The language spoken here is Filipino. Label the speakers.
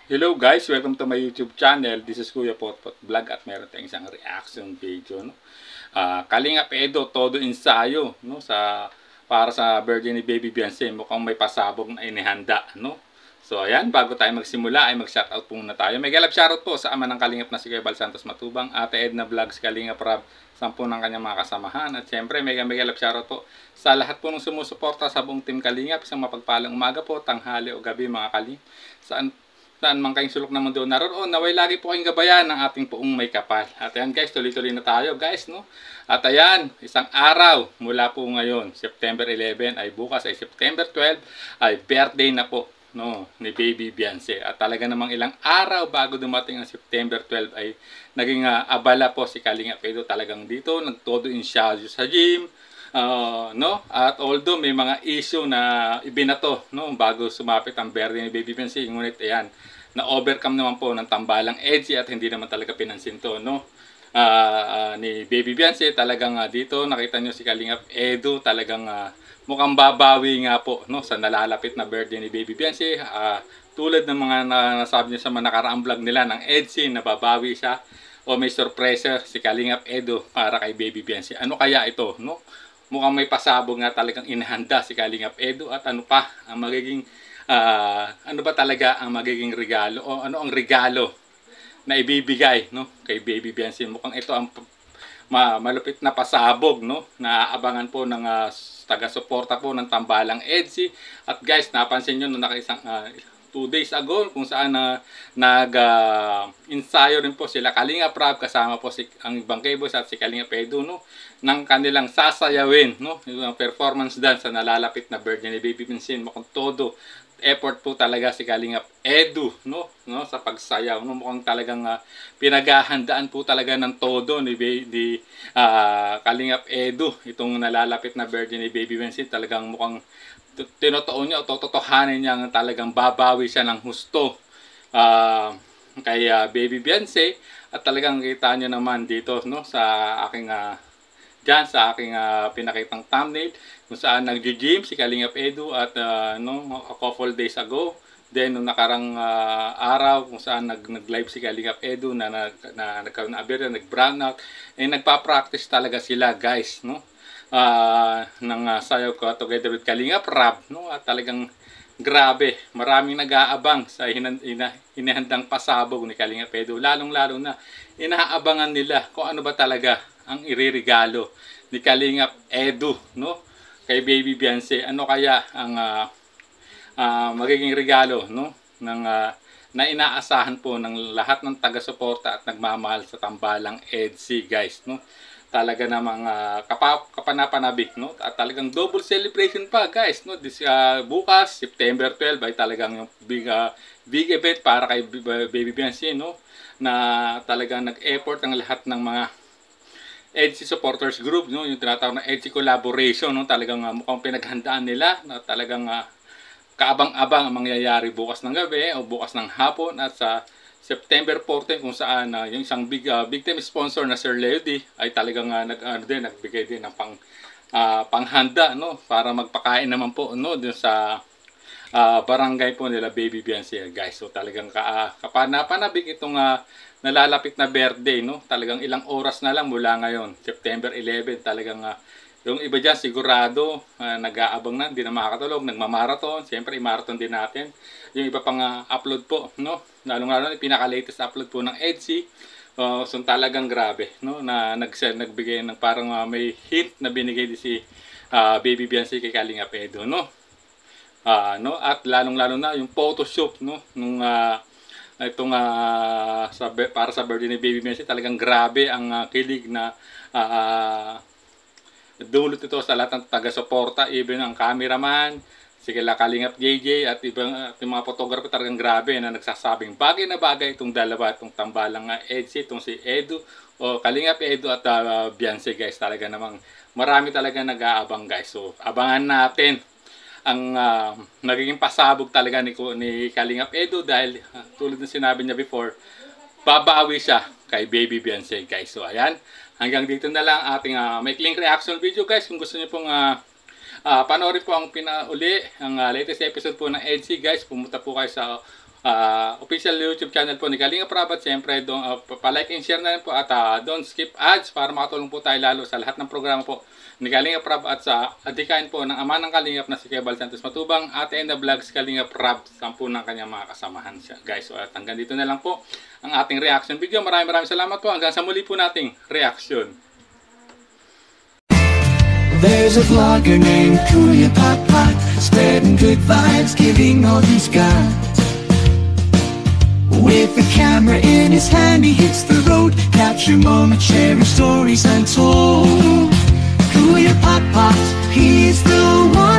Speaker 1: Hello guys, welcome to my YouTube channel. This is Kuya Potpot Vlog at meron tayong isang reaction video, no. Kalingap Edo, todo ensayo, no, para sa birthday ni Baby Beyonce. Mukhang may pasabog na inihanda, no. So ayan, bago tayo magsimula ay mag-shoutout po muna tayo. May galap shoutout po sa ama ng Kalingap na si Kuya Bal Santos Matubang, Ate Edna Vlogs, Kalingap Rab, 10 ng kanyang mga kasamahan. At syempre, may galap shoutout po sa lahat po ng sumusuporta sa buong Team Kalingap. Isang mapagpalang umaga po, tanghali o gabi mga Kalingap. Saan man kayong sulok na mundo naroon, naway lagi po kayong gabayan ng ating poong may kapal. At ayan guys, tuloy-tuloy na tayo guys, no? At ayan, isang araw mula po ngayon, September 11 ay bukas ay September 12 ay birthday na po, no, ni Baby Beyonce. At talaga namang ilang araw bago dumating ang September 12 ay naging abala po si Kalinga Pedro talagang dito, nagtodo in siya sa gym. No? At although may mga issue na ibinato, no, bago sumapit ang birthday ni Baby Beyonce, ngunit ayan, na-overcome naman po ng tambalang edgy at hindi naman talaga pinansin to, no? Ni Baby Beyonce, talagang dito nakita nyo si Kalingap Edu, talagang mukhang babawi nga po, no, sa nalalapit na birthday ni Baby Beyonce. Tulad ng mga nasabi niya sa mga nakaraang vlog nila ng EDC, nababawi siya o may sorpresa si Kalingap Edu para kay Baby Beyonce. Ano kaya ito, no? Mukhang may pasabog nga talagang inahanda si Kalingap Edu at ano pa ang magiging ano ba talaga ang magiging regalo o ano ang regalo na ibibigay, no, kay Baby Beyonce. Mukhang ito ang malupit na pasabog, no, naaabangan po ng taga-suporta po ng Tambalang EDC. At guys, napansin nyo no, nakaisang 2 days ago kung saan nag-ensayo rin po sila Kalinga Prab kasama po si ang ibang K-Boys at si Kalinga Pedro, no, ng kanilang sasayawin, no, yung performance dance sa nalalapit na birthday ni Baby Beyonce. Mukhang todo effort po talaga si Kalingap Edu, no, sa pagsayaw, no. Mukhang talagang pinaghahandaan po talaga ng todo ni Kalingap Edu itong nalalapit na birthday ni Baby Beyonce. Talagang mukhang tinotoo niya o totohanin niya talagang babawi siya ng husto kay Baby Beyonce. At talagang kita niyo naman dito, no, sa aking dyan sa aking pinakitang thumbnail kung saan nag-gym si Kalingap Edu at no, a couple days ago. Then nung nakarang araw kung saan nag-live si Kalingap Edu na nagkaroon na aberya, nag-brownout, eh nagpa-practice talaga sila guys, no, ng sayaw ko together with Kalingap Rab, no. At talagang grabe, maraming nag-aabang sa hinahandang pasabog ni Kalingap Edu, lalong-lalo na inaabangan nila kung ano ba talaga ang iririgalo ni Kalingap Edu, no, kay Baby Beyonce. Ano kaya ang magiging regalo, no, ng na inaasahan po ng lahat ng taga-suporta at nagmamahal sa Tambalang EDC guys, no. Talaga namang kapanapanabik, no, at talagang double celebration pa guys, no. Bukas September 12 ay talagang yung big event para kay Baby Beyonce, no, na talagang nag-effort ang lahat ng mga EDC supporters group, no, yung tinatawag na EDC collaboration, no. Talagang mukhang pinaghandaan nila na talagang kaabang-abang ang mangyayari bukas ng gabi o bukas ng hapon at sa September 14 kung saan yung isang big time sponsor na Sir Lady ay talagang nagbigay din ng panghanda, no, para magpakain naman po, no, dun sa barangay po nila Baby Beyonce guys. So talagang kapanapanabik itong nalalapit na birthday, no. Talagang ilang oras na lang mula ngayon, September 11. Talagang yung iba dyan sigurado nag-aabang na, hindi na makakatulog, nagmamarathon. Siyempre i-marathon din natin yung iba pang upload po, no. Lalong-lalo pinaka-latest upload po ng EDC. So talagang grabe, no, na nagbigay ng parang may hint na binigay din si Baby Beyonce kay Kalingap Edu, no. No, at lalong-lalo na yung photoshoot, no, nung itong para sa birthday ni Baby Beyonce. Talagang grabe ang kilig na dulot ito sa lahat ng taga-suporta, even ang cameraman, si Kalingap JJ at ibang yung mga photographer. Talagang grabe na nagsasabing bagay na bagay itong dalawa, itong Tambalang EDC, itong si Edu o Kalingap Edu at Beyonce guys. Talaga namang marami talaga nag-aabang guys. So abangan natin ang nagiging pasabog talaga ni Kalingap Edu dahil tulad ng sinabi niya before, babawi siya kay Baby Beyonce guys. So ayan, hanggang dito na lang ating maikling reaction video guys. Kung gusto niyo pong panoorin po ang latest episode po ng EDC guys, pumunta po kayo sa official YouTube channel po ni Kalinga Prab, at siyempre pa-like and share na rin po, at don't skip ads para makatulong po tayo lalo sa lahat ng programa po ni Kalinga Prab, at sa adikain po ng ama ng Kalingap na si Kebal Santos Matubang, Ate Enda Vlogs Kalinga Prab, 10 ng kanyang mga kasamahan siya, guys. So, at hanggang dito na lang po ang ating reaction video. Maraming salamat po. Hanggang sa muli po nating reaction.
Speaker 2: There's a vlogger named Kuya Papa, spreading good vibes, giving all he's got. With a camera in his hand, he hits the road, capture moments, sharing stories untold. Kuya Papa, he's the one.